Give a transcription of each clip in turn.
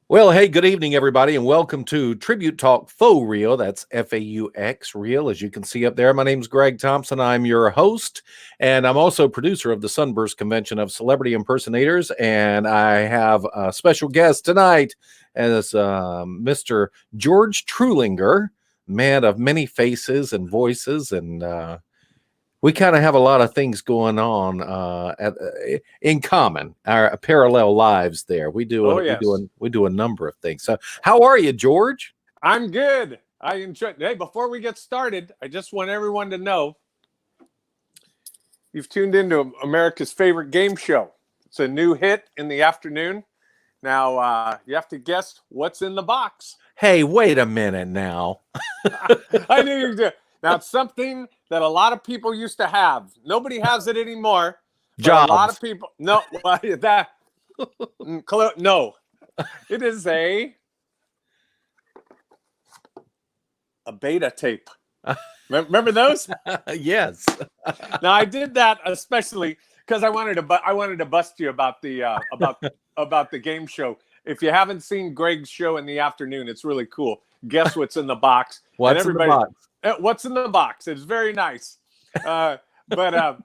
Well, hey, good evening, everybody, and welcome to Tribute Talk Faux Real. That's FAUX Real, as you can see up there. My name's Greg Thompson. I'm your host, and I'm also producer of the Sunburst Convention of Celebrity Impersonators. And I have a special guest tonight as Mr. George Trullinger, man of many faces and voices, and we kind of have a lot of things going on in common, our parallel lives there. We do Oh, yes. we do a number of things. So how are you, George? I'm good. I enjoy. Hey, before we get started, I just want everyone to know you've tuned into America's favorite game show. It's a new hit in the afternoon. Now, you have to guess what's in the box. Hey, wait a minute now. I knew you did. Now, it's something that a lot of people used to have. Nobody has it anymore. Jobs. A lot of people. No, that. No, it is a beta tape. Remember those? Yes. Now I did that especially because I wanted to bust you about the about the game show. If you haven't seen Greg's show in the afternoon, it's really cool. Guess what's in the box? What's in the box? What's in the box? It's very nice. It's fun.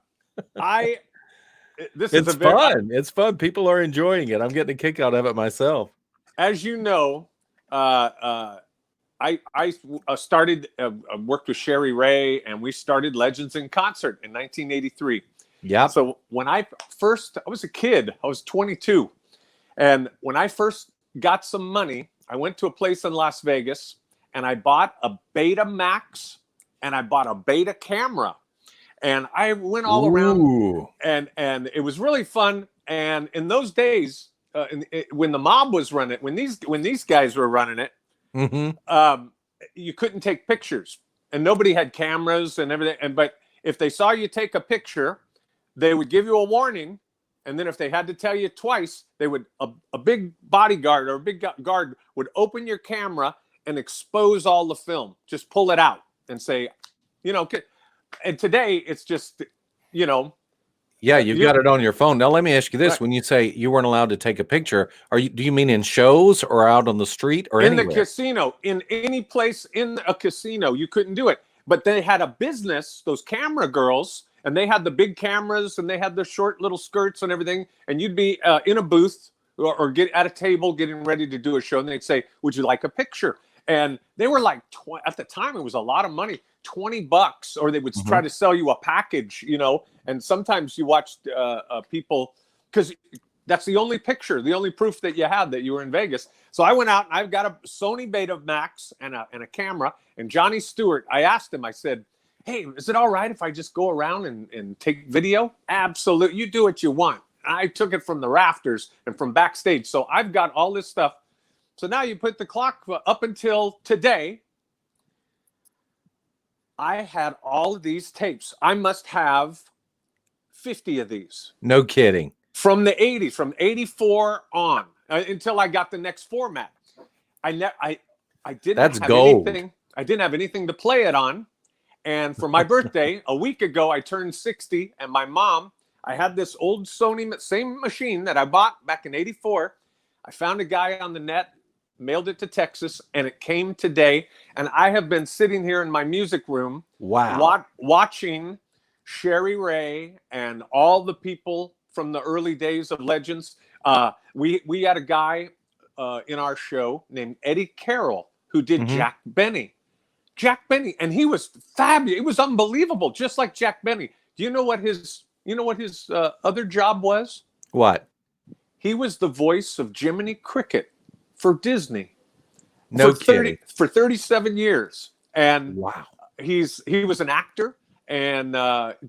It's fun. People are enjoying it. I'm getting a kick out of it myself. As you know, I started worked with Sherry Ray, and we started Legends in Concert in 1983. Yeah. So when I was a kid, I was 22, and when I first got some money, I went to a place in Las Vegas, and I bought a Beta Max, and I bought a Beta camera, and I went all around, and it was really fun. And in those days, when the mob was running it, when these guys were running it. Mm-hmm. You couldn't take pictures, and nobody had cameras and everything. But if they saw you take a picture, they would give you a warning, and then if they had to tell you twice, they would a big bodyguard or a big guard would open your camera and expose all the film. Just pull it out and say, And today it's just, Yeah, you've got it on your phone. Now, let me ask you this. Right. When you say you weren't allowed to take a picture, do you mean in shows or out on the street or in anywhere? The casino? In any place in a casino, you couldn't do it. But they had a business, those camera girls, and they had the big cameras, and they had the short little skirts and everything. And you'd be in a booth or get at a table getting ready to do a show, and they'd say, "Would you like a picture?" And they were like, at the time, it was a lot of money, $20, or they would try to sell you a package, And sometimes you watched people, because that's the only picture, the only proof that you had that you were in Vegas. So I went out and I've got a Sony Beta Max and a camera. And Johnny Stewart, I asked him, I said, "Hey, is it all right if I just go around and take video?" "Absolutely. You do what you want." I took it from the rafters and from backstage. So I've got all this stuff. So now you put the clock up until today. I had all of these tapes. I must have 50 of these. No kidding. From the 80s, from 84 on, until I got the next format. I didn't That's have gold. anything. I didn't have anything to play it on. And for my birthday, a week ago, I turned 60, and my mom, I had this old Sony, same machine that I bought back in 84. I found a guy on the net, mailed it to Texas, and it came today. And I have been sitting here in my music room, watching Sherry Ray and all the people from the early days of Legends. We had a guy in our show named Eddie Carroll who did Jack Benny, and he was fabulous. It was unbelievable, just like Jack Benny. Do you know what his other job was? What? He was the voice of Jiminy Cricket for Disney. No kidding. For 37 years. And wow. He was an actor and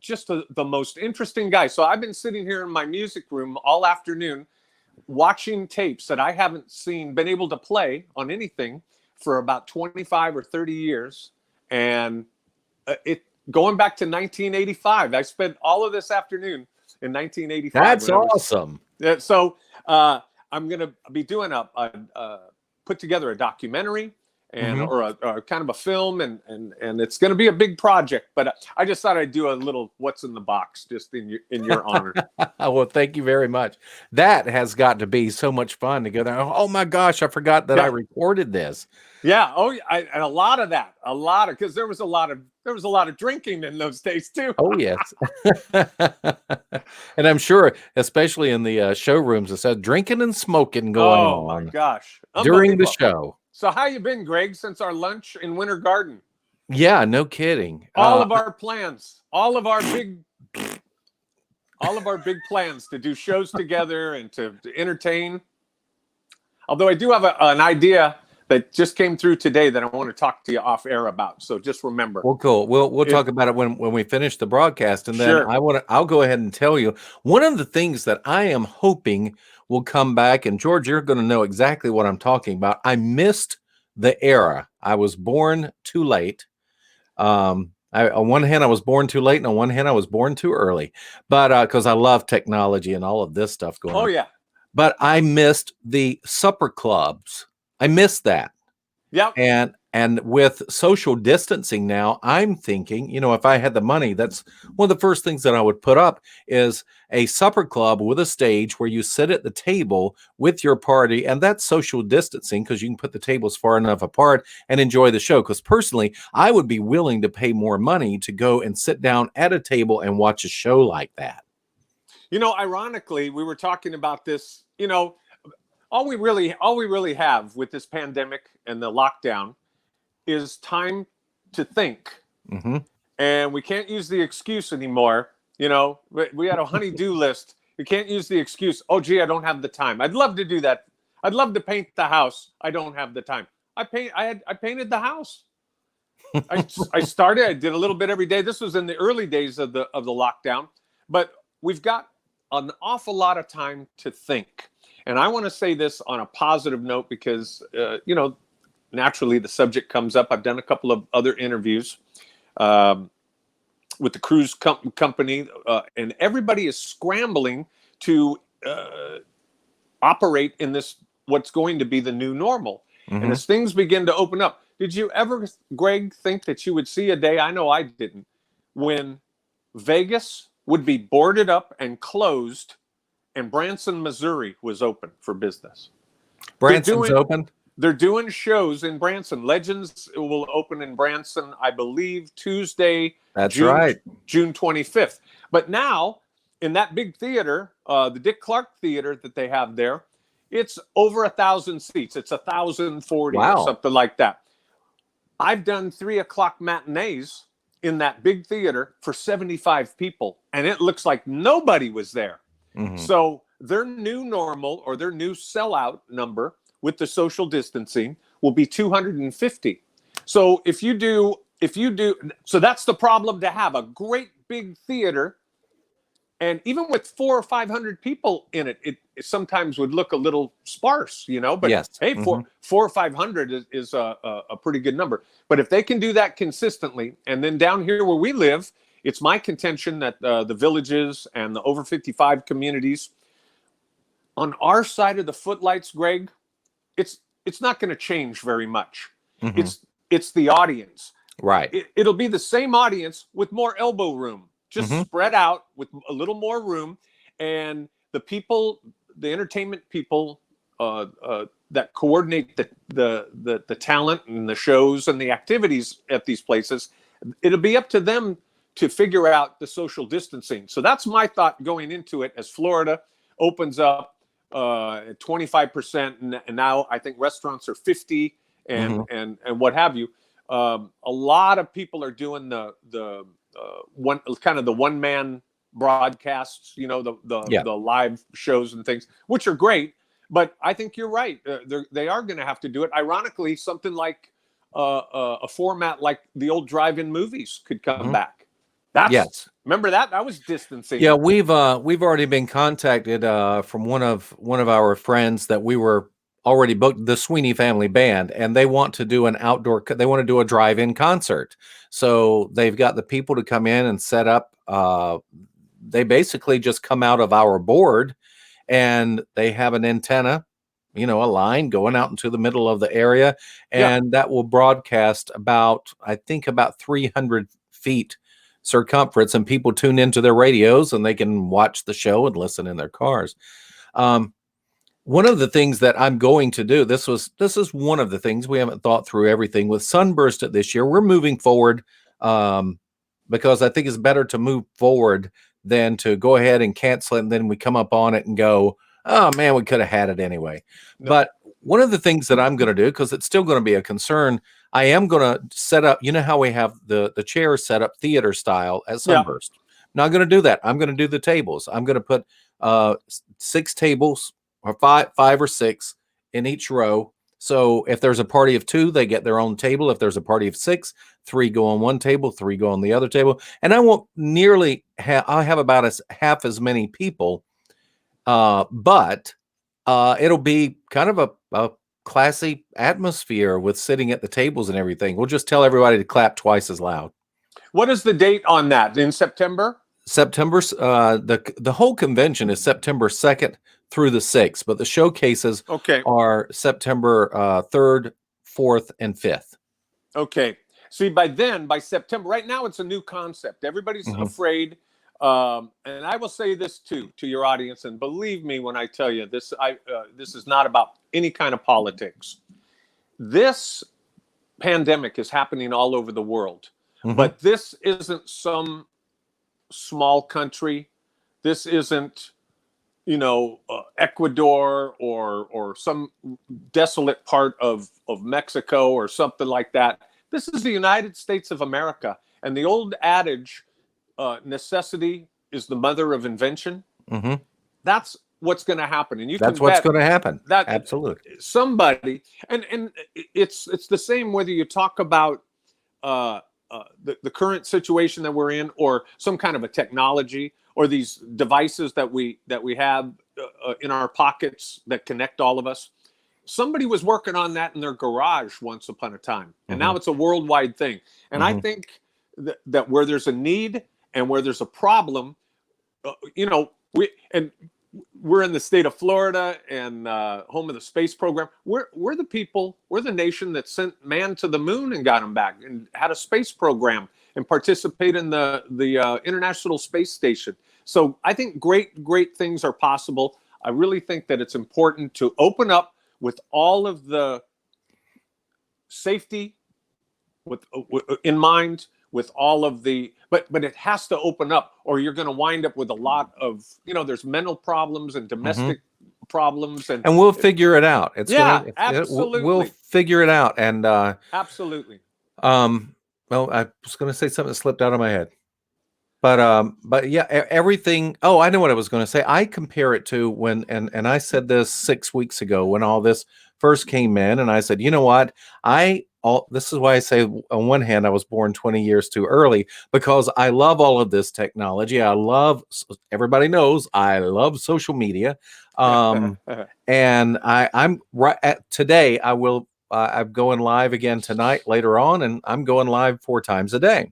just the most interesting guy. So I've been sitting here in my music room all afternoon watching tapes that I haven't been able to play on anything for about 25 or 30 years. And going back to 1985, I spent all of this afternoon in 1985. That's awesome. So I'm going to be doing put together a documentary, and or kind of a film, and it's going to be a big project. But I just thought I'd do a little what's in the box just in your honor. Well, thank you very much. That has got to be so much fun to go there. Oh my gosh, I forgot that I recorded this. Yeah. Oh, and a lot of because there was a lot of drinking in those days too. Oh yes. And I'm sure, especially in the showrooms, it said drinking and smoking going on. Oh my gosh. During the show. So how you been, Greg, since our lunch in Winter Garden? Yeah, no kidding. All of our plans, all of our big plans to do shows together and to entertain. Although I do have an idea that just came through today that I want to talk to you off air about. So just remember. Well, cool. We'll talk about it when we finish the broadcast, and then I'll go ahead and tell you one of the things that I am hoping will come back. And George, you're going to know exactly what I'm talking about. I missed the era. I was born too late. On one hand, I was born too late, and on one hand, I was born too early. But because I love technology and all of this stuff going on. Oh yeah. But I missed the supper clubs. I missed that. Yeah. And with social distancing now, I'm thinking, if I had the money, that's one of the first things that I would put up is a supper club with a stage where you sit at the table with your party, and that's social distancing because you can put the tables far enough apart and enjoy the show. Because personally, I would be willing to pay more money to go and sit down at a table and watch a show like that. Ironically, we were talking about this, all we really have with this pandemic and the lockdown is time to think. Mm-hmm. And we can't use the excuse anymore. We had a honey-do list. You can't use the excuse, oh, gee, I don't have the time. I'd love to do that. I'd love to paint the house. I don't have the time. I painted the house. I did a little bit every day. This was in the early days of the lockdown, but we've got an awful lot of time to think. And I want to say this on a positive note because, naturally the subject comes up. I've done a couple of other interviews with the cruise company, and everybody is scrambling to operate in this, what's going to be the new normal. Mm-hmm. And as things begin to open up, did you ever, Greg, think that you would see a day, I know I didn't, when Vegas would be boarded up and closed and Branson, Missouri was open for business? Branson's open? They're doing shows in Branson. Legends will open in Branson, I believe, Tuesday, June 25th. But now, in that big theater, the Dick Clark Theater that they have there, it's over 1,000 seats. It's 1,040 or something like that. I've done 3:00 matinees in that big theater for 75 people, and it looks like nobody was there. Mm-hmm. So their new normal or their new sellout number with the social distancing will be 250. So if you do, so that's the problem to have a great big theater. And even with 400 or 500 people in it, it sometimes would look a little sparse, but yes. Hey, 400 or 500 is a pretty good number. But if they can do that consistently, and then down here where we live, it's my contention that the villages and the over 55 communities on our side of the footlights, Greg, it's not going to change very much. Mm-hmm. It's the audience. Right. It'll be the same audience with more elbow room, just spread out with a little more room. And the people, the entertainment people that coordinate the talent and the shows and the activities at these places, it'll be up to them to figure out the social distancing. So that's my thought going into it as Florida opens up 25%, and now I think restaurants are 50 and what have you. A lot of people are doing the one man broadcasts, the live shows and things, which are great. But I think you're right. They are going to have to do it. Ironically, something like a format like the old drive-in movies could come back. Yes. Remember that? That was distancing. Yeah, we've already been contacted from one of our friends that we were already booked, the Sweeney Family Band, and they want to do they want to do a drive-in concert. So they've got the people to come in and set up. They basically just come out of our board, and they have an antenna a line going out into the middle of the area, Yeah. and that will broadcast about, I think, about 300 feet circumference, and people tune into their radios and they can watch the show and listen in their cars. Um, one of the things that I'm going to do, this is one of the things. We haven't thought through everything with Sunburst at this year. We're moving forward, because I think it's better to move forward than to go ahead and cancel it, and then we come up on it and go, oh man, we could have had it anyway. No. But one of the things that I'm going to do, because it's still going to be a concern, I am going to set up, how we have the chairs set up theater style at Yeah. Sunburst. Not going to do that. I'm going to do the tables. I'm going to put 6 tables, or five or six in each row. So if there's a party of 2, they get their own table. If there's a party of 6, 3 go on one table, 3 go on the other table. And I won't nearly I'll have about half as many people, but it'll be kind of a classy atmosphere with sitting at the tables and everything. We'll just tell everybody to clap twice as loud. What is the date on that? In September? September, the whole convention is September 2nd through the 6th, but the showcases are September 3rd, 4th, and 5th. Okay. See, by September, right now it's a new concept. Everybody's afraid. And I will say this too to your audience, and believe me when I tell you this, this is not about any kind of politics. This pandemic is happening all over the world, but this isn't some small country. This isn't, Ecuador or some desolate part of Mexico or something like that. This is the United States of America. And the old adage, necessity is the mother of invention. That's what's going to happen. And that's what's going to happen. That absolutely somebody, and it's the same whether you talk about the current situation that we're in, or some kind of a technology, or these devices that we have in our pockets that connect all of us. Somebody was working on that in their garage once upon a time, and now it's a worldwide thing. And I think that where there's a need and where there's a problem, we're in the state of Florida and home of the space program. We're the people, we're the nation that sent man to the moon and got him back, and had a space program and participate in the International Space Station. So I think great things are possible. I really think that it's important to open up with all of the safety in mind, with all of the, but it has to open up, or you're going to wind up with a lot of, there's mental problems and domestic problems, and we'll figure it out. Absolutely. We'll figure it out. And absolutely. Well, I was going to say something that slipped out of my head, but yeah, everything. Oh, I know what I was going to say. I compare it to when, and I said this 6 weeks ago when all this first came in, and I said, you know what, this is why I say, on one hand, I was born 20 years too early, because I love all of this technology. Everybody knows I love social media. And I'm right at today. I'm going live again tonight later on, and I'm going live 4 times a day.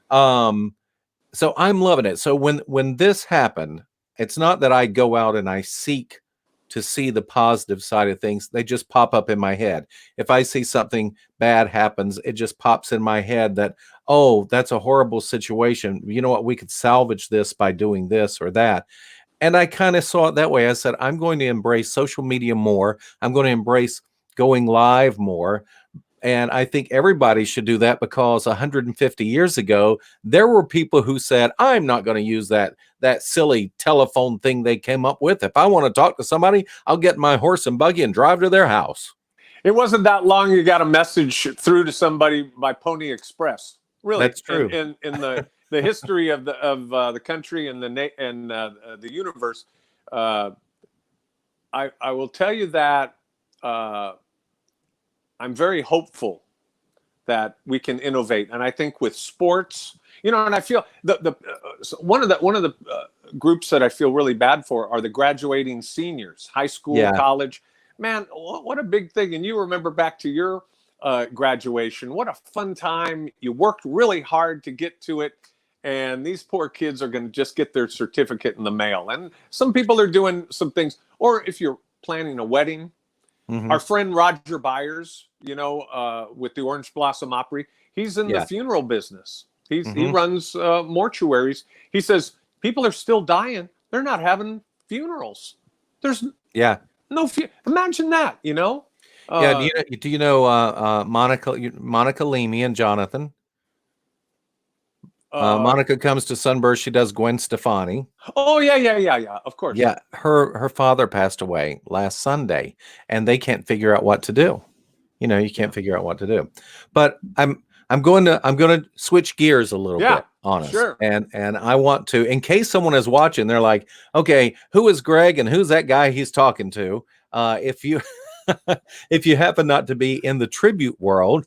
So I'm loving it. So when this happened, it's not that I go out and I seek to see the positive side of things. They just pop up in my head. If I see something bad happens, it just pops in my head that, oh, that's a horrible situation. You know what? We could salvage this by doing this or that. And I kind of saw it that way. I said, I'm going to embrace social media more. I'm going to embrace going live more. And I think everybody should do that, because 150 years ago, there were people who said, I'm not going to use that silly telephone thing they came up with. If I want to talk to somebody, I'll get my horse and buggy and drive to their house. It wasn't that long you got a message through to somebody by Pony Express. Really, that's true. In the history of the country and the universe, I will tell you that I'm very hopeful that we can innovate, and I think with sports, and I feel one of the groups that I feel really bad for are the graduating seniors, high school, college. Man, what a big thing! And you remember back to your graduation, what a fun time! You worked really hard to get to it, and these poor kids are going to just get their certificate in the mail. And some people are doing some things, or if you're planning a wedding, Our friend Roger Byers, with the Orange Blossom Opry, he's in the funeral business. He runs mortuaries. He says people are still dying. They're not having funerals. There's no imagine that, Do you know Monica Leamy and Jonathan? Monica comes to Sunburst. She does Gwen Stefani. Oh yeah. Of course. Yeah, her father passed away last Sunday, and they can't figure out what to do. You can't figure out what to do. But I'm going to switch gears a little bit on us. Sure. And I want to, in case someone is watching, they're like, okay, who is Greg and who's that guy he's talking to? If you if you happen not to be in the tribute world,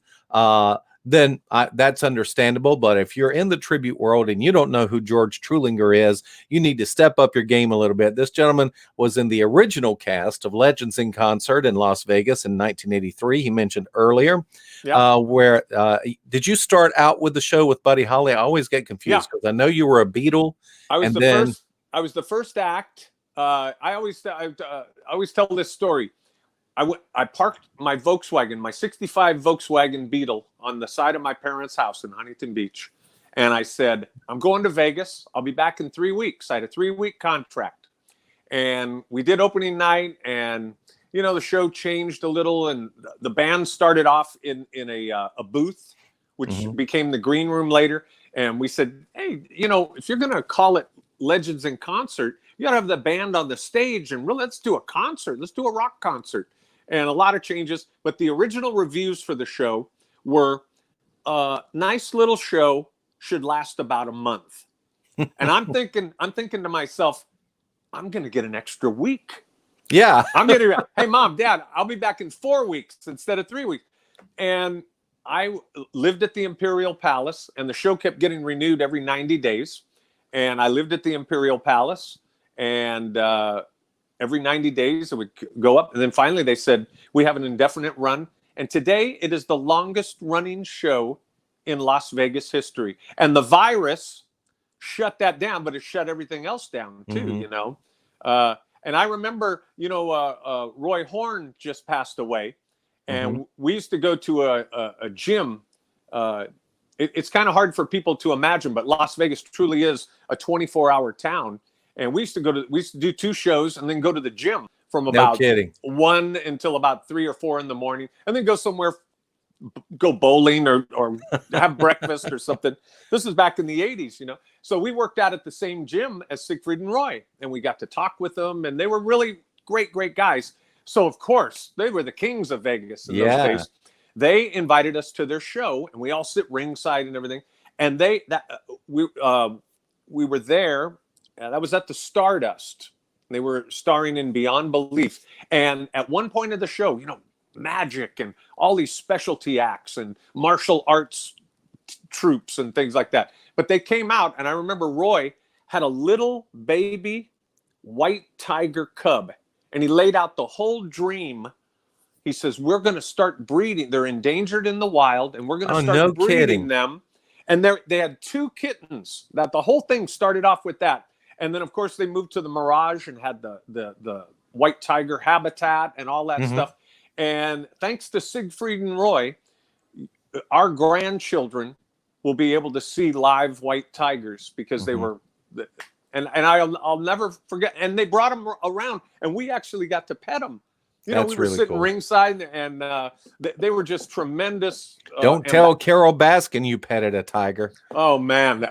then that's understandable. But if you're in the tribute world and you don't know who George Trullinger is, you need to step up your game a little bit. This gentleman was in the original cast of Legends in Concert in Las Vegas in 1983. He mentioned earlier. Where did you start out with the show with Buddy Holly? I always get confused because I know you were a Beatle. I was the first act. I always tell this story. I parked my Volkswagen, my 65 Volkswagen Beetle, on the side of my parents' house in Huntington Beach. And I said, I'm going to Vegas. I'll be back in 3 weeks. I had a 3-week contract. And we did opening night, and, the show changed a little. And the band started off in a booth, which became the green room later. And we said, hey, if you're going to call it Legends in Concert, you got to have the band on the stage, and really, let's do a concert. Let's do a rock concert. And a lot of changes, but the original reviews for the show were nice little show, should last about a month. And I'm thinking to myself, I'm going to get an extra week. Yeah. I'm going to, hey, Mom, Dad, I'll be back in 4 weeks instead of 3 weeks. And I lived at the Imperial Palace, and the show kept getting renewed every 90 days. And I lived at the Imperial Palace, and every 90 days, it would go up. And then finally they said, we have an indefinite run. And today it is the longest running show in Las Vegas history. And the virus shut that down, but it shut everything else down too, And I remember, Roy Horn just passed away. And we used to go to a gym. It's kind of hard for people to imagine, but Las Vegas truly is a 24-hour town. And we used to do 2 shows and then go to the gym from about 1 until about 3 or 4 in the morning, and then go somewhere, go bowling or have breakfast or something. This is back in the 80s, So we worked out at the same gym as Siegfried and Roy, and we got to talk with them, and they were really great guys. So of course they were the kings of Vegas in those days. They invited us to their show, and we all sit ringside and everything. And we were there. That was at the Stardust. They were starring in Beyond Belief. And at one point of the show, magic and all these specialty acts and martial arts troops and things like that. But they came out, and I remember Roy had a little baby white tiger cub. And he laid out the whole dream. He says, we're going to start breeding. They're endangered in the wild, and we're going to start breeding them. And they had 2 kittens. That the whole thing started off with that. And then, of course, they moved to the Mirage and had the white tiger habitat and all that stuff. And thanks to Siegfried and Roy, our grandchildren will be able to see live white tigers because they were. And I'll never forget. And they brought them around, and we actually got to pet them. We were really sitting ringside, and they were just tremendous. Don't tell Carol Baskin you petted a tiger. Oh man,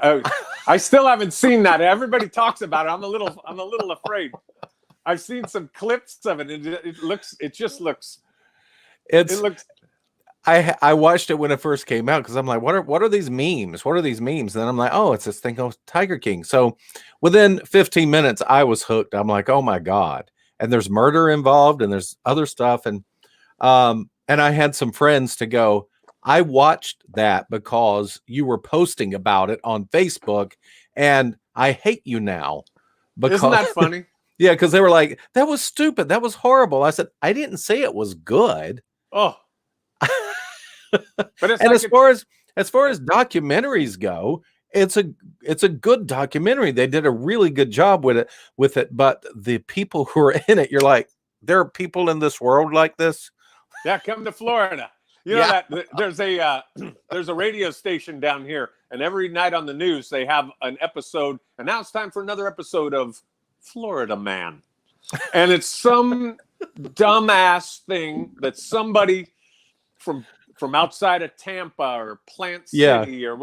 I still haven't seen that. Everybody talks about it. I'm a little afraid. I've seen some clips of it, and it just looks. I watched it when it first came out because I'm like, what are these memes? What are these memes? And then I'm like, oh, it's this thing called Tiger King. So within 15 minutes, I was hooked. I'm like, oh my God. And there's murder involved, and there's other stuff. And I had some friends to go, I watched that because you were posting about it on Facebook, and I hate you now. Because, isn't that funny? Yeah, because they were like, that was stupid. That was horrible. I said, I didn't say it was good. Oh. But it's as far as documentaries go, it's a good documentary. They did a really good job with it. But the people who are in it, you're like, there are people in this world like this. Yeah, come to Florida. You know that there's a radio station down here, and every night on the news they have an episode, and now it's time for another episode of Florida Man. And it's some dumbass thing that somebody from outside of Tampa or Plant City or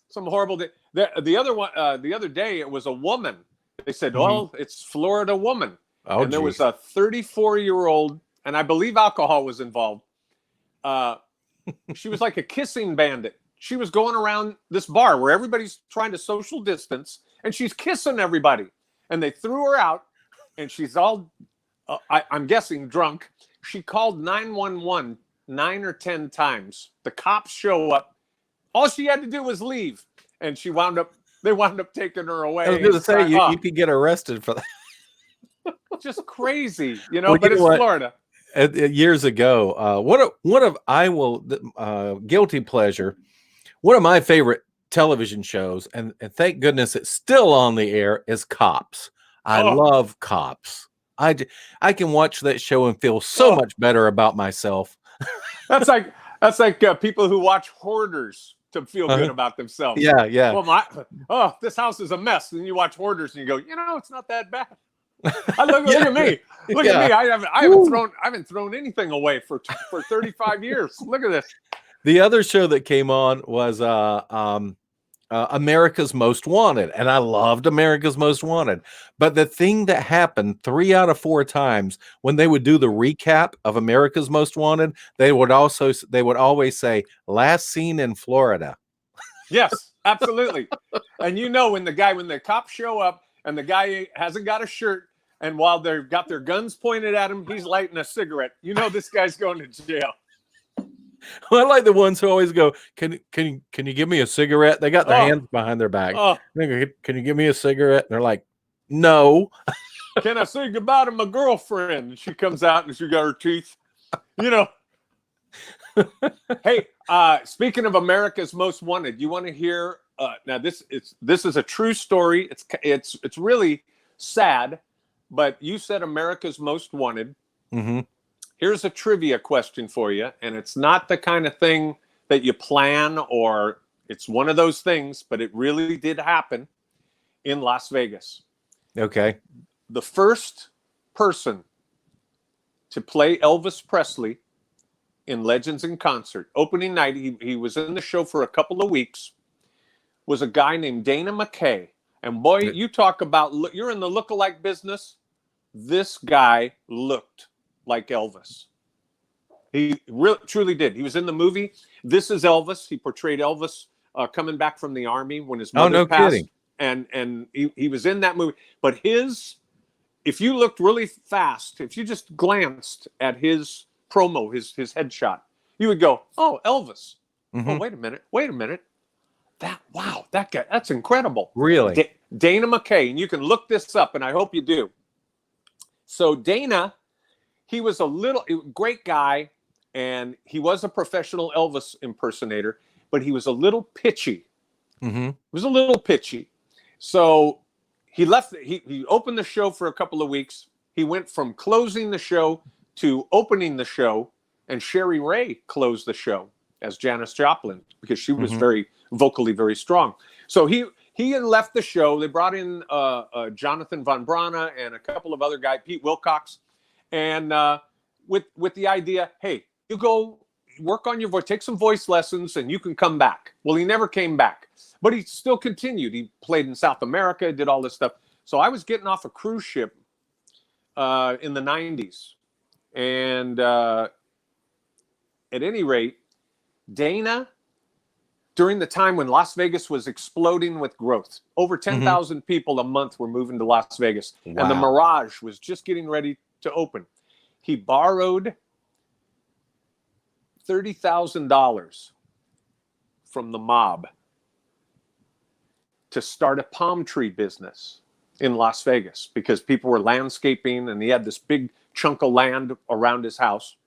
some horrible day. The other day it was a woman. They said, "Well, it's Florida woman," and there was a 34-year-old, and I believe alcohol was involved. She was like a kissing bandit. She was going around this bar where everybody's trying to social distance, and she's kissing everybody. And they threw her out, and she's all, I'm guessing, drunk. She called 911 9 or 10 times. The cops show up. All she had to do was leave, and they wound up taking her away. I was going to say, you could get arrested for that. Just crazy, but it's Florida. Years ago, guilty pleasure, one of my favorite television shows, and thank goodness it's still on the air, is Cops. I love Cops. I can watch that show and feel so much better about myself. That's like people who watch Hoarders to feel good about themselves. Yeah. Well, this house is a mess, and you watch Hoarders and you go, it's not that bad. Look at me. Look at me. I haven't thrown anything away for 35 years. Look at this. The other show that came on was America's Most Wanted, and I loved America's Most Wanted. But the thing that happened 3 out of 4 times when they would do the recap of America's Most Wanted, they would always say "last seen in Florida." Yes, absolutely. And when the cops show up and the guy hasn't got a shirt, and while they've got their guns pointed at him, he's lighting a cigarette. This guy's going to jail. Well, I like the ones who always go, can you give me a cigarette? They got their hands behind their back. Can you give me a cigarette? And they're like, no. Can I say goodbye to my girlfriend? And she comes out and she got her teeth. Hey, speaking of America's Most Wanted, you want to hear? Now this is a true story. It's really sad, but you said America's Most Wanted. Mm-hmm. Here's a trivia question for you, and it's not the kind of thing that you plan, or it's one of those things, but it really did happen in Las Vegas. Okay. The first person to play Elvis Presley in Legends in Concert, opening night, he was in the show for a couple of weeks, was a guy named Dana McKay. And boy, you talk about, you're in the lookalike business. This guy looked like Elvis. He really, truly did. He was in the movie This Is Elvis. He portrayed Elvis coming back from the army when his mother passed. Kidding. And he was in that movie. But if you looked really fast, if you just glanced at his promo, his headshot, you would go, "Oh, Elvis." Mm-hmm. Oh, wait a minute. That guy, that's incredible. Really? Dana McKay, and you can look this up, and I hope you do. So Dana, he was a great guy, and he was a professional Elvis impersonator, but he was a little pitchy. Mm-hmm. He was a little pitchy. So he left. He opened the show for a couple of weeks. He went from closing the show to opening the show, and Sherry Ray closed the show as Janis Joplin because she was very vocally very strong. So he had left the show. They brought in Jonathan Von Brana and a couple of other guys, Pete Wilcox, and with the idea, hey, you go work on your voice, take some voice lessons, and you can come back. Well, he never came back, but he still continued. He played in South America, did all this stuff. So I was getting off a cruise ship in the 90s. And at any rate, Dana, during the time when Las Vegas was exploding with growth, over 10,000 people a month were moving to Las Vegas. Wow. And the Mirage was just getting ready to open. He borrowed $30,000 from the mob to start a palm tree business in Las Vegas because people were landscaping and he had this big chunk of land around his house.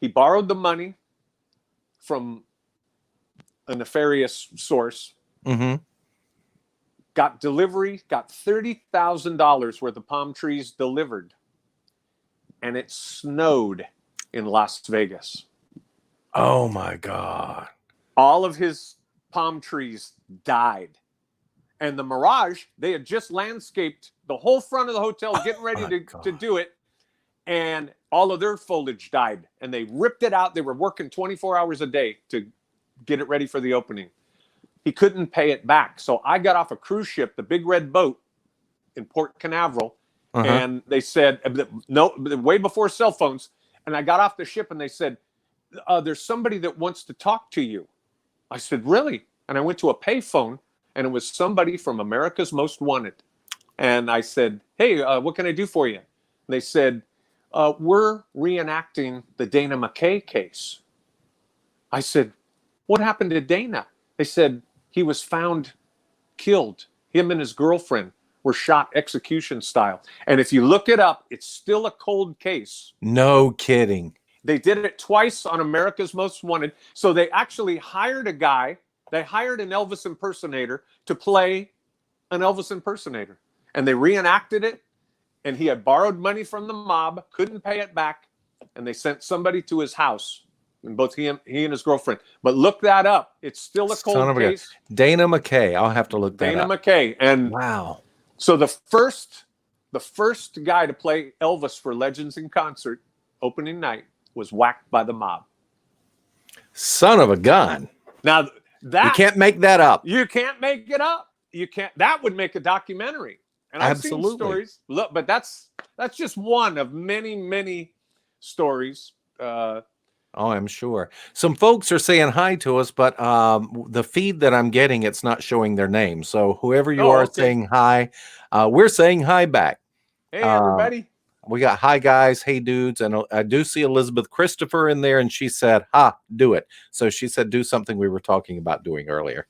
He borrowed the money from a nefarious source, got delivery, got $30,000 worth of palm trees delivered and it snowed in Las Vegas. Oh my God. All of his palm trees died. And the Mirage, they had just landscaped the whole front of the hotel, getting ready to do it. And all of their foliage died. And they ripped it out. They were working 24 hours a day to get it ready for the opening. He couldn't pay it back. So I got off a cruise ship, the Big Red Boat in Port Canaveral. And they said, no, way before cell phones. And I got off the ship and they said, there's somebody that wants to talk to you. I said, really? And I went to a payphone, and it was somebody from America's Most Wanted. And I said, hey, what can I do for you? And they said, we're reenacting the Dana McKay case. I said, what happened to Dana? They said, he was found killed. Him and his girlfriend were shot execution style. And if you look it up, it's still a cold case. No kidding. They did it twice on America's Most Wanted. So they actually hired a guy. They hired an Elvis impersonator to play an Elvis impersonator. And they reenacted it. And he had borrowed money from the mob, couldn't pay it back. And they sent somebody to his house. And both he and his girlfriend. But look that up. It's still a cold case. Dana McKay. I'll have to look that up. Dana McKay. And wow. So the first guy to play Elvis for Legends in Concert opening night was whacked by the mob. Son of a gun. Now that you can't make that up. You can't make it up. You can't. That would make a documentary. And I've seen stories. Look, but that's just one of many stories. Oh, I'm sure. Some folks are saying hi to us, but the feed that I'm getting, it's not showing their name. So whoever you are saying hi, we're saying hi back. Hey, everybody. We got hi guys, hey dudes, and I do see Elizabeth Christopher in there, and she said, "Ha, do it." So she said, "Do something we were talking about doing earlier."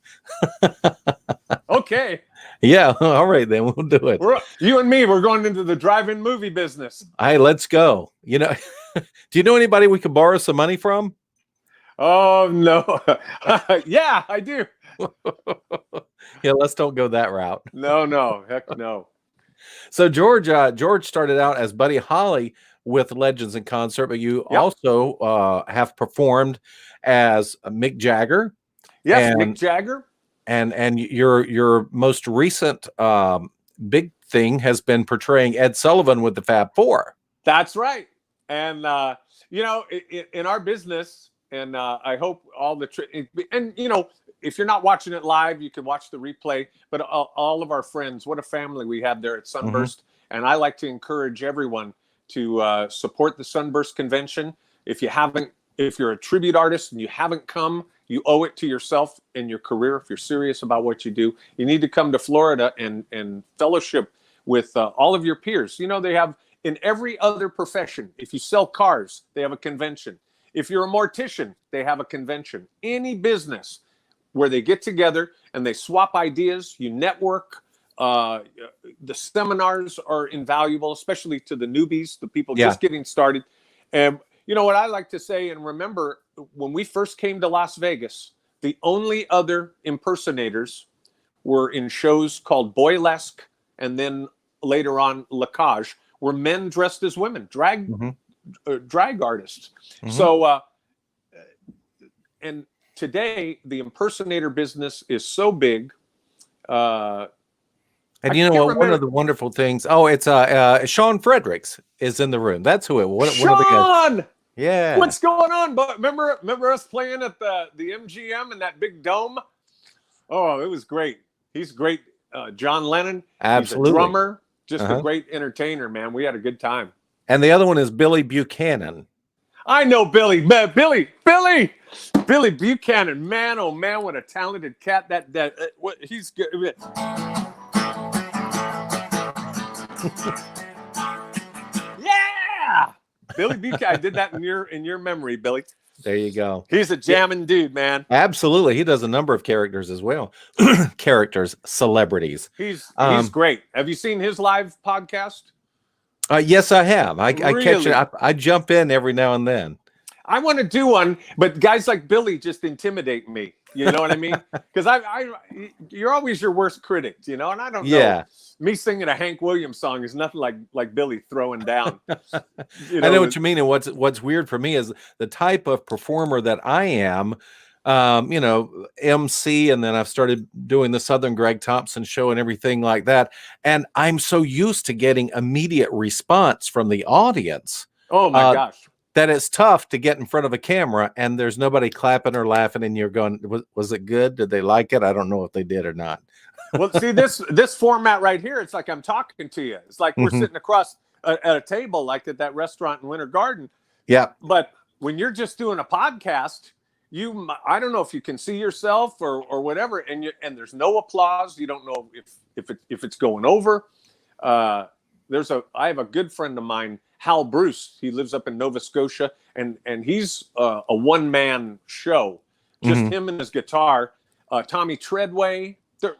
Okay. Yeah. All right, then we'll do it. You and me, we're going into the drive-in movie business. Hey, let's go. You know, do you know anybody we could borrow some money from? Oh no. Yeah, I do. Yeah, let's don't go that route. No, heck no. So George started out as Buddy Holly with Legends in Concert, but you also have performed as Mick Jagger. Yes, Mick Jagger. And your most recent big thing has been portraying Ed Sullivan with the Fab Four. That's right. And you know, in our business, and I hope all the and you know, if you're not watching it live, you can watch the replay. But all of our friends, what a family we have there at Sunburst. And I like to encourage everyone to support the Sunburst convention. If you're a tribute artist and you haven't come, you owe it to yourself and your career. If you're serious about what you do, you need to come to Florida and fellowship with all of your peers. You know, they have in every other profession. If you sell cars, they have a convention. If you're a mortician, they have a convention. Any business where they get together and they swap ideas, you network. The seminars are invaluable, especially to the newbies, the people just getting started. And you know what I like to say, and remember, when we first came to Las Vegas, the only other impersonators were in shows called Boylesque, and then later on Lacage, were men dressed as women, drag artists. So, and today the impersonator business is so big. And you know what? One of the wonderful things. Oh, it's Sean Fredericks is in the room. That's who it was. Sean. Yeah. What's going on? But remember us playing at the MGM in that big dome? Oh, it was great. He's great. John Lennon. Absolutely. He's a drummer. Just a great entertainer, man. We had a good time. And the other one is Billy Buchanan. I know Billy. Billy Buchanan. Man, oh man, what a talented cat. He's good. Yeah, Billy Buchanan. I did that in your memory, Billy. There you go. He's a jamming dude, man. Absolutely. He does a number of characters as well. Celebrities. He's great. Have you seen his live podcast? Yes, I have. I Really? catch it. I jump in every now and then. I want to do one, but guys like Billy just intimidate me. You know what I mean? Because you're always your worst critic, you know. And I don't know. Me singing a Hank Williams song is nothing like Billy throwing down. You know, I know what you mean. And what's weird for me is the type of performer that I am. You know, MC, and then I've started doing the Southern Greg Thompson show and everything like that. And I'm so used to getting immediate response from the audience. Oh my gosh. That it's tough to get in front of a camera and there's nobody clapping or laughing and you're going, was it good? Did they like it? I don't know if they did or not. Well, see, this format right here, it's like I'm talking to you. It's like we're sitting across at a table like at that restaurant in Winter Garden. Yeah. But when you're just doing a podcast, I don't know if you can see yourself or whatever, and there's no applause. You don't know if it's going over. I have a good friend of mine, Hal Bruce. He lives up in Nova Scotia, and he's a one-man show, just him and his guitar. Tommy Treadway. They're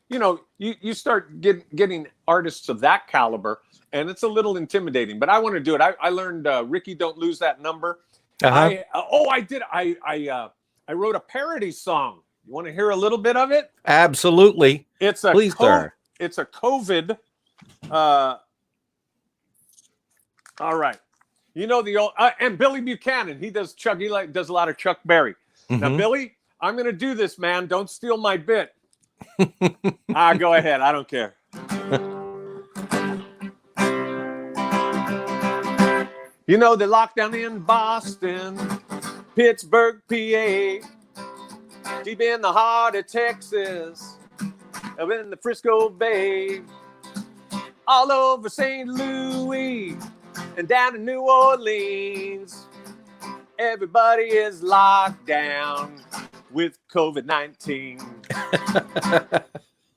you know, you start getting artists of that caliber, and it's a little intimidating. But I want to do it. I learned Ricky, Don't Lose That Number. I did. I wrote a parody song. You want to hear a little bit of it? Absolutely. Please, sir. It's a COVID. All right. You know the old and Billy Buchanan. He does does a lot of Chuck Berry. Now, Billy, I'm going to do this, man. Don't steal my bit. Go ahead. I don't care. You know, the lockdown in Boston, Pittsburgh, PA, deep in the heart of Texas, up in the Frisco Bay, all over St. Louis and down in New Orleans. Everybody is locked down with COVID-19.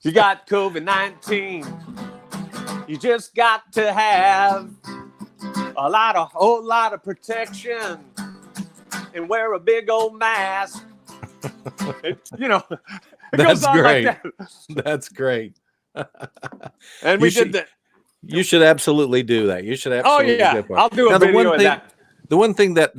You got COVID-19. You just got to have a whole lot of protection and wear a big old mask. It That's great. Like that. That's great. And we did that. You should absolutely do that. You should absolutely. Oh yeah, I'll do a video of that. The one thing that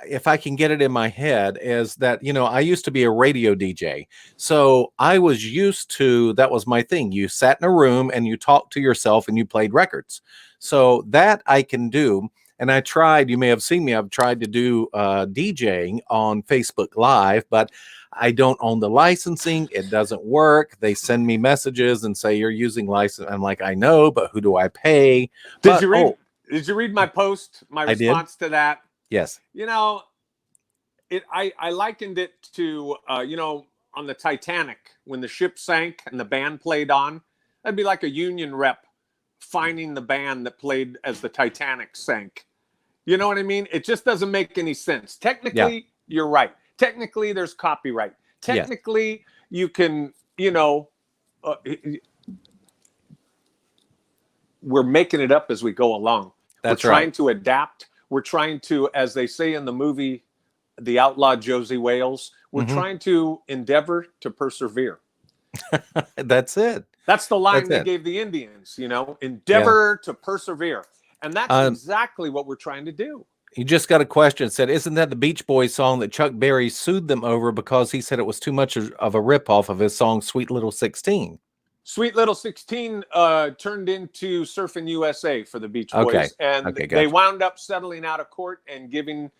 if I can get it in my head is that, you know, I used to be a radio DJ. So I was used to, that was my thing. You sat in a room and you talked to yourself and you played records. So that I can do. And I tried, you may have seen me, I've tried to do DJing on Facebook Live, but I don't own the licensing. It doesn't work. They send me messages and say, you're using license. I'm like, I know, but who do I pay? Did you read my post, my response to that? Yes. You know, I likened it to, you know, on the Titanic, when the ship sank and the band played on, that'd be like a union rep finding the band that played as the Titanic sank. You know what I mean? It just doesn't make any sense. Technically, you're right. Technically, there's copyright. Technically, you can, you know, we're making it up as we go along. That's we're trying to adapt. We're trying to, as they say in the movie, The Outlaw Josie Wales, we're trying to endeavor to persevere. That's it. That's the line they gave the Indians, you know, endeavor to persevere. And that's exactly what we're trying to do. You just got a question. Said, isn't that the Beach Boys song that Chuck Berry sued them over because he said it was too much of a ripoff of his song Sweet Little 16? Sweet Little 16 turned into Surfing USA for the Beach Boys. And they wound up settling out of court and giving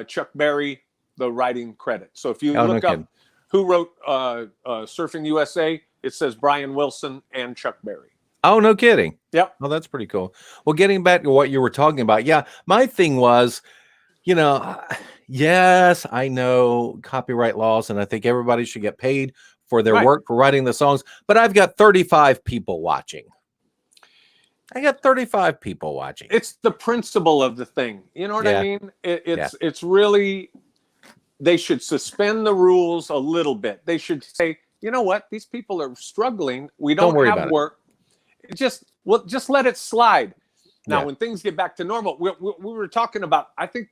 Chuck Berry the writing credit. So if you look up who wrote Surfing USA, it says Brian Wilson and Chuck Berry. Oh, no kidding. Yep. Oh, that's pretty cool. Well, getting back to what you were talking about. Yeah, my thing was, you know, yes, I know copyright laws, and I think everybody should get paid for their work for writing the songs. But I've got 35 people watching. I got 35 people watching. It's the principle of the thing. You know what I mean? It's really, they should suspend the rules a little bit. They should say, you know what? These people are struggling. We don't have work. Just let it slide. Now, when things get back to normal, we were talking about, I think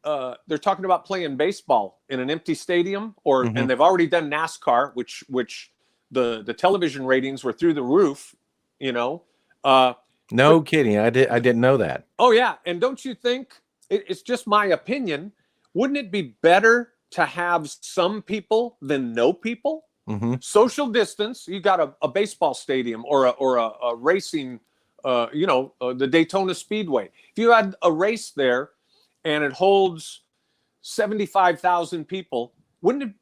they're talking about playing baseball in an empty stadium, and they've already done NASCAR, which the television ratings were through the roof, you know. No kidding. I didn't know that. Oh yeah. And don't you think it's just my opinion. Wouldn't it be better to have some people than no people? Mm-hmm. Social distance. You got a baseball stadium or a racing, the Daytona Speedway. If you had a race there and it holds 75,000 people, wouldn't it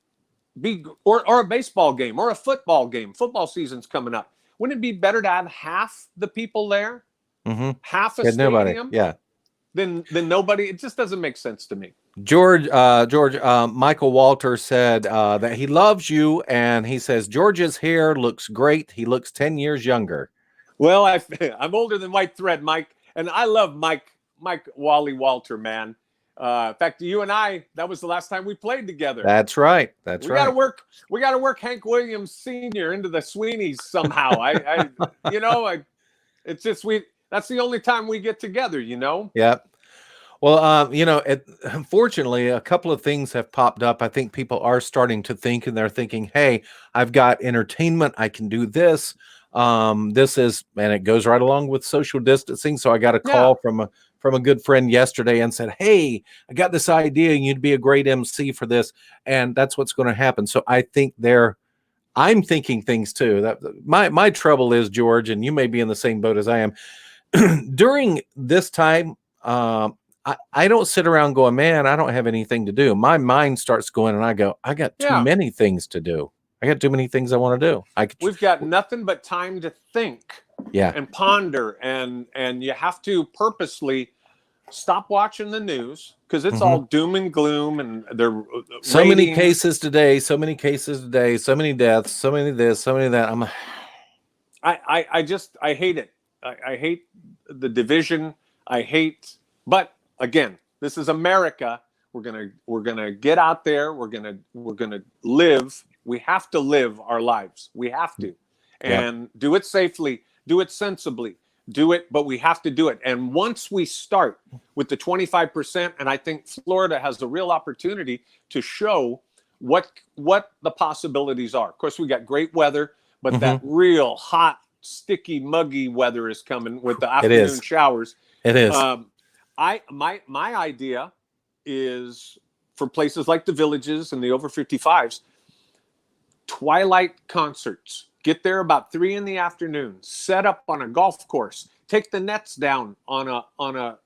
be, or a baseball game or a football game? Football season's coming up. Wouldn't it be better to have half the people there, Mm-hmm. half a Get nobody. stadium, Yeah. than nobody? It just doesn't make sense to me. George, Michael Walter said that he loves you, and he says George's hair looks great. He looks 10 years younger. Well, I'm older than white thread, Mike, and I love Mike Wally Walter, man. In fact, you and I, that was the last time we played together. That's right. We got to work Hank Williams Sr. into the Sweeneys somehow. It's just that's the only time we get together, Yeah. Well, unfortunately, a couple of things have popped up. I think people are starting to think, and they're thinking, hey, I've got entertainment. I can do this. And it goes right along with social distancing. So I got a call from a good friend yesterday and said, hey, I got this idea and you'd be a great MC for this. And that's what's going to happen. So I think I'm thinking things too. That my trouble is, George, and you may be in the same boat as I am. During this time, I don't sit around going, man, I don't have anything to do. My mind starts going and I go, I got too many things to do. I got too many things I want to do. We've got nothing but time to think and ponder. And you have to purposely stop watching the news because it's all doom and gloom. And they're so many cases today, so many deaths, so many this, so many that. I hate it. I hate the division. But again, this is America. We're gonna get out there. We're gonna live. We have to live our lives. We have to, and do it safely, do it sensibly, but we have to do it. And once we start with the 25%, and I think Florida has a real opportunity to show what the possibilities are. Of course, we got great weather, but that real hot, sticky, muggy weather is coming with the afternoon showers. It is. My idea is for places like the Villages and the over 55s, twilight concerts. Get there about 3 p.m. Set up on a golf course. Take the nets down on a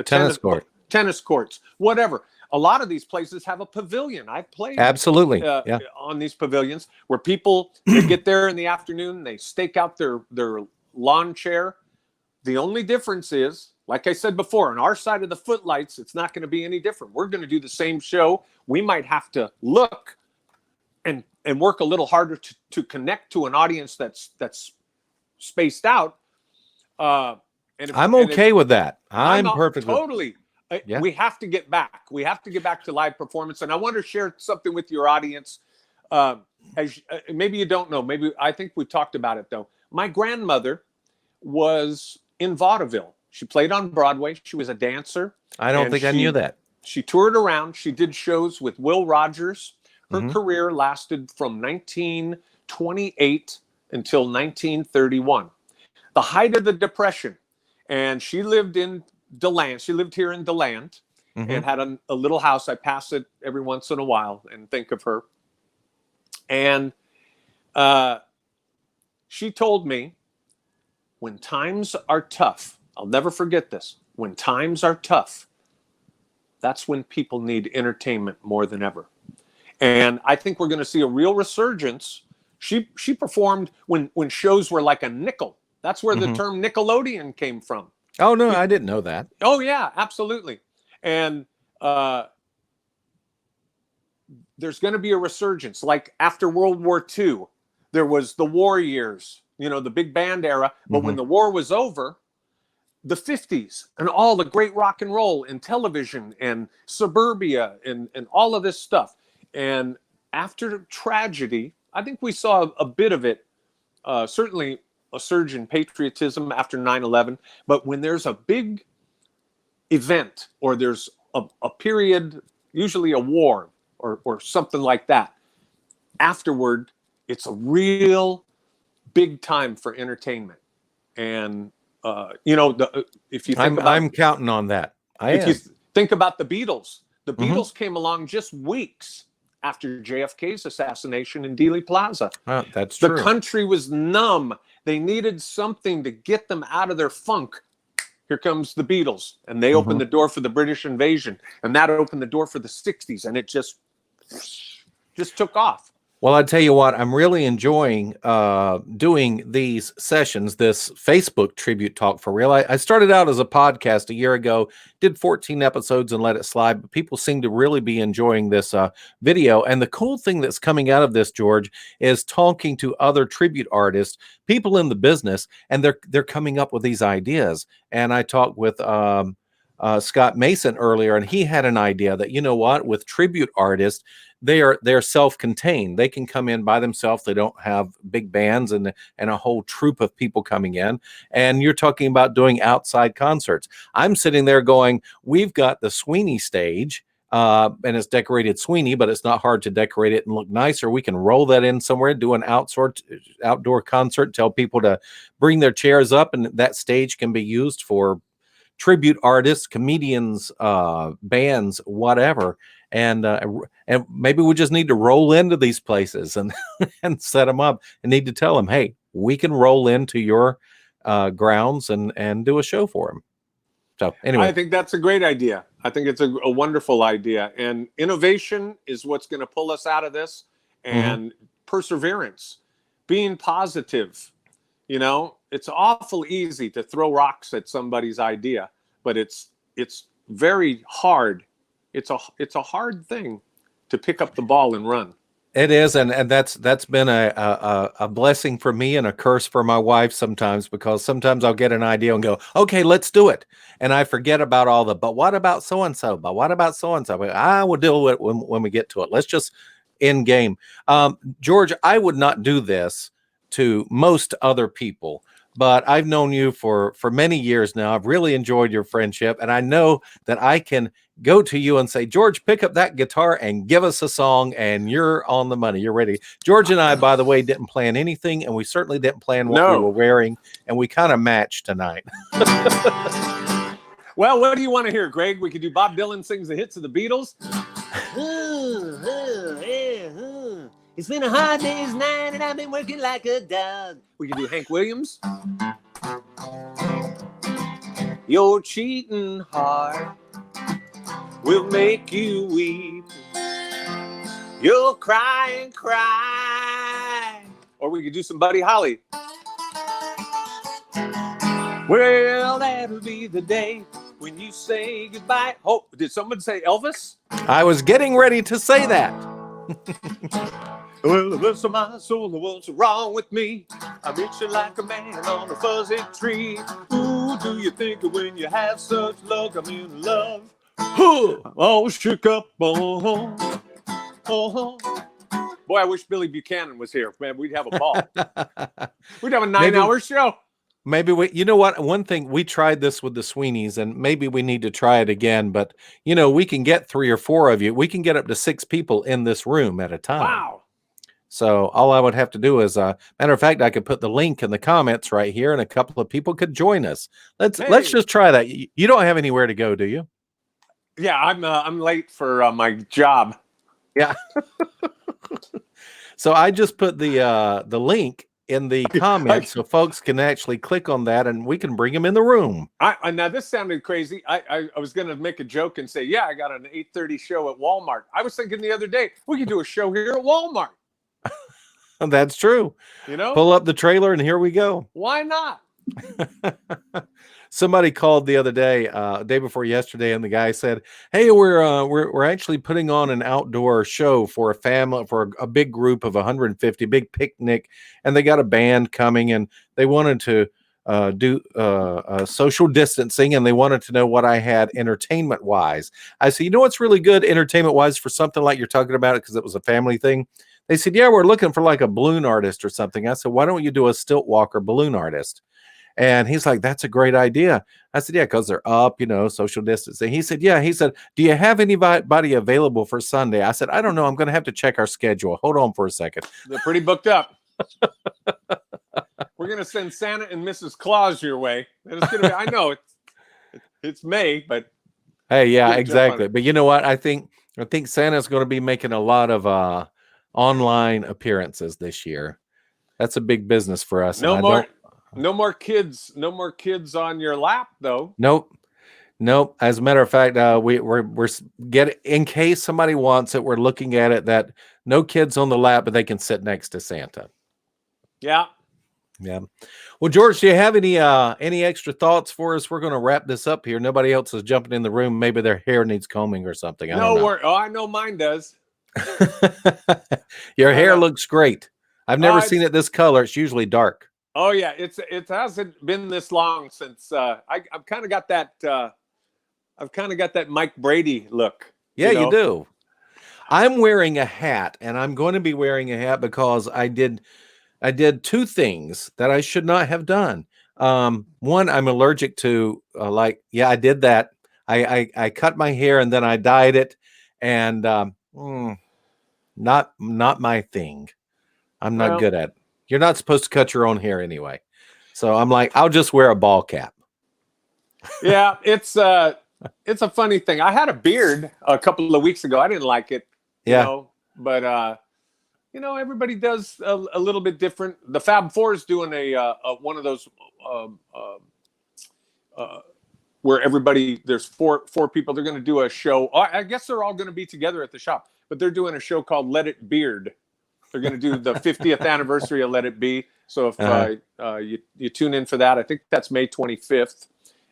tennis courts, whatever. A lot of these places have a pavilion. I've played absolutely on these pavilions where people they get there in the afternoon. They stake out their lawn chair. The only difference is, like I said before, on our side of the footlights, it's not going to be any different. We're going to do the same show. We might have to look and work a little harder to connect to an audience that's spaced out. I'm okay with that. I'm perfectly totally. We have to get back. We have to get back to live performance. And I want to share something with your audience. Maybe you don't know. Maybe I think we've talked about it though. My grandmother was in vaudeville. She played on Broadway. She was a dancer. I don't think I knew that. She toured around. She did shows with Will Rogers. Her career lasted from 1928 until 1931, the height of the Depression. And she lived in DeLand. She lived here in DeLand and had a little house. I pass it every once in a while and think of her. And she told me, when times are tough, I'll never forget this. When times are tough, that's when people need entertainment more than ever. And I think we're going to see a real resurgence. She performed when shows were like a nickel. That's where the term Nickelodeon came from. Oh, no, I didn't know that. Oh, yeah, absolutely. And there's going to be a resurgence. Like after World War II, there was the war years, the big band era. But when the war was over, the 50s and all the great rock and roll and television and suburbia and all of this stuff. And after tragedy, I think we saw a bit of it, certainly a surge in patriotism after 9/11. But when there's a big event or there's a period, usually a war or something like that, afterward, it's a real big time for entertainment. And, if you think I'm counting on that. Think about the Beatles. The Mhm. Beatles came along just weeks after JFK's assassination in Dealey Plaza. That's The true. country was numb. They needed something to get them out of their funk. Here comes the Beatles, and they opened the door for the British invasion, and that opened the door for the 60s, and it just took off. Well, I tell you what, I'm really enjoying doing these sessions, this Facebook tribute talk for real. I started out as a podcast a year ago, did 14 episodes and let it slide, but people seem to really be enjoying this video. And the cool thing that's coming out of this, George, is talking to other tribute artists, people in the business, and they're coming up with these ideas. And I talked with Scott Mason earlier, and he had an idea that, you know what, with tribute artists, they're self-contained. They can come in by themselves. They don't have big bands and a whole troupe of people coming in. And you're talking about doing outside concerts. I'm sitting there going, we've got the Sweeney stage, and it's decorated Sweeney, but it's not hard to decorate it and look nicer. We can roll that in somewhere, do an outdoor concert, tell people to bring their chairs up, and that stage can be used for tribute artists, comedians, bands, whatever. And maybe we just need to roll into these places and and set them up, and need to tell them, hey, we can roll into your grounds and do a show for them. So anyway, I think that's a great idea. I think it's a wonderful idea, and innovation is what's going to pull us out of this, and perseverance, being positive. You know, it's awful easy to throw rocks at somebody's idea, but it's very hard. It's a hard thing to pick up the ball and run. it is, and that's been a blessing for me and a curse for my wife sometimes, because sometimes I'll get an idea and go, okay, let's do it, and I forget about all the, but what about so and so? But what about so and so? I will deal with it when we get to it. Let's just in game. George, I would not do this to most other people, but I've known you for many years now. I've really enjoyed your friendship, and I know that I can go to you and say, George, pick up that guitar and give us a song, and you're on the money. You're ready. George and I, by the way, didn't plan anything, and we certainly didn't plan what we were wearing, and we kind of matched tonight. Well, what do you want to hear, Greg? We could do Bob Dylan sings the hits of the Beatles. It's been a hard day's night, and I've been working like a dog. We can do Hank Williams. Your cheating heart will make you weep. You'll cry and cry. Or we could do some Buddy Holly. Well, that'll be the day when you say goodbye. Oh, did someone say Elvis? I was getting ready to say that. Well, bless my soul, what's wrong with me? I'm itching like a man on a fuzzy tree. Who do you think of when you have such luck? I'm in love. All shook up. Boy, I wish Billy Buchanan was here. Man, we'd have a ball. We'd have a 9-hour show. Maybe you know what? One thing, we tried this with the Sweeneys, and maybe we need to try it again. But, you know, we can get 3 or 4 of you. We can get up to 6 people in this room at a time. Wow. So all I would have to do is, matter of fact, I could put the link in the comments right here, and a couple of people could join us. Let's just try that. You don't have anywhere to go, do you? Yeah, I'm late for my job. Yeah. So I just put the link in the comments so folks can actually click on that, and we can bring them in the room. Now this sounded crazy. I was going to make a joke and say, yeah, I got an 8:30 show at Walmart. I was thinking the other day, we could do a show here at Walmart. That's true. You know, pull up the trailer and here we go. Why not? Somebody called the other day, day before yesterday, and the guy said, "Hey, we're actually putting on an outdoor show for a family, for a big group of 150, big picnic, and they got a band coming, and they wanted to do social distancing, and they wanted to know what I had entertainment wise." I said, "You know what's really good entertainment wise for something like you're talking about it, because it was a family thing." They said, "Yeah, we're looking for like a balloon artist or something." I said, "Why don't you do a stilt walker balloon artist?" And he's like, "That's a great idea." I said, "Yeah, because they're up, social distancing." He said, "Yeah." He said, "Do you have anybody available for Sunday?" I said, "I don't know. I'm going to have to check our schedule. Hold on for a second." They're pretty booked up. We're going to send Santa and Mrs. Claus your way. And it's going to be, I know it's May, but Hey, yeah, Jump on exactly. it. But you know what? I think Santa's going to be making a lot of online appearances this year. That's a big business for us, and No I more, don't. no more kids, no more kids on your lap though. Nope, nope. As a matter of fact, we're get in case somebody wants it. We're looking at it that no kids on the lap, but they can sit next to Santa. Yeah. Yeah. Well, George, do you have any extra thoughts for us? We're going to wrap this up here. Nobody else is jumping in the room. Maybe their hair needs combing or something. I don't No know. worry. Oh, I know mine does. Your hair Uh, looks great. I've never seen it's it this color. It's usually dark. Oh yeah, it hasn't been this long since I've kind of got that Mike Brady look. Yeah, you do. I'm wearing a hat, and I'm going to be wearing a hat because I did two things that I should not have done. One, I'm allergic to I did that. I cut my hair and then I dyed it, and not my thing. I'm not Well, good at it. You're not supposed to cut your own hair anyway. So I'm like, I'll just wear a ball cap. yeah, it's a funny thing. I had a beard a couple of weeks ago. I didn't like it, Yeah. but everybody does a little bit different. The Fab Four is doing a one of those where there's four people. They're going to do a show. I guess they're all going to be together at the shop, but they're doing a show called Let It Beard. They're going to do the 50th anniversary of Let It Be. So if you tune in for that, I think that's May 25th.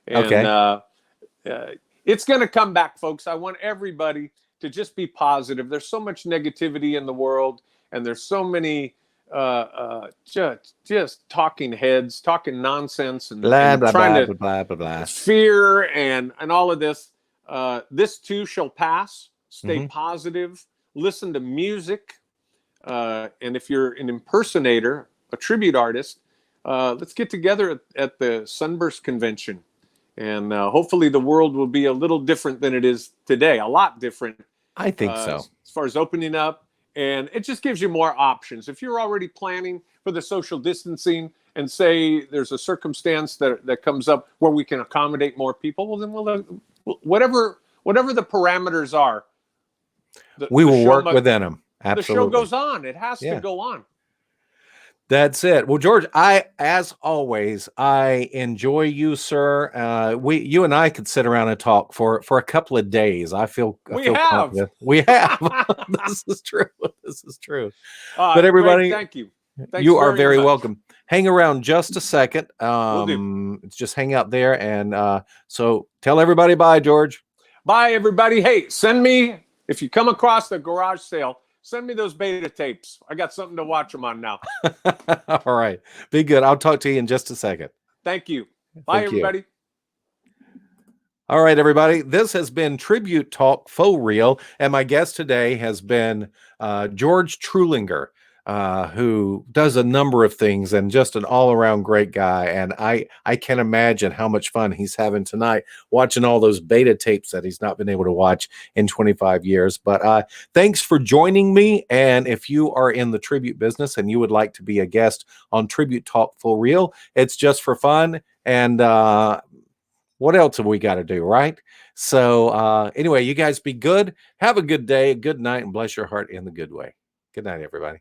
And Okay. It's going to come back, folks. I want everybody to just be positive. There's so much negativity in the world, and there's so many just talking heads, talking nonsense, and, Blah and blah trying blah to blah blah blah. fear and all of this. This too shall pass. Stay Mhm. positive. Listen to music. And if you're an impersonator, a tribute artist, let's get together at the Sunburst convention. And hopefully the world will be a little different than it is today, a lot different. I think so. As far as opening up. And it just gives you more options. If you're already planning for the social distancing and say there's a circumstance that comes up where we can accommodate more people, well, then whatever the parameters are, We will work within them. The show Absolutely. goes on. It has to go on. That's it. Well, George, as always, I enjoy you, sir. You and I could sit around and talk for a couple of days. I feel confident. We have. This is true. This is true. But everybody, Greg, thank you. Thanks you are very much. welcome. Hang around just a second. Will do. Just hang out there, and so tell everybody bye, George. Bye, everybody. Hey, send me, if you come across the garage sale, send me those beta tapes. I got something to watch them on now. All right. Be good. I'll talk to you in just a second. Thank you. Bye, everybody. All right, everybody. This has been Tribute Talk Faux Real, and my guest today has been George Trullinger, who does a number of things and just an all-around great guy. And I can imagine how much fun he's having tonight watching all those beta tapes that he's not been able to watch in 25 years. But thanks for joining me. And if you are in the tribute business and you would like to be a guest on Tribute Talk Faux Real, it's just for fun. And what else have we got to do, right? So anyway, you guys be good. Have a good day, a good night, and bless your heart in the good way. Good night, everybody.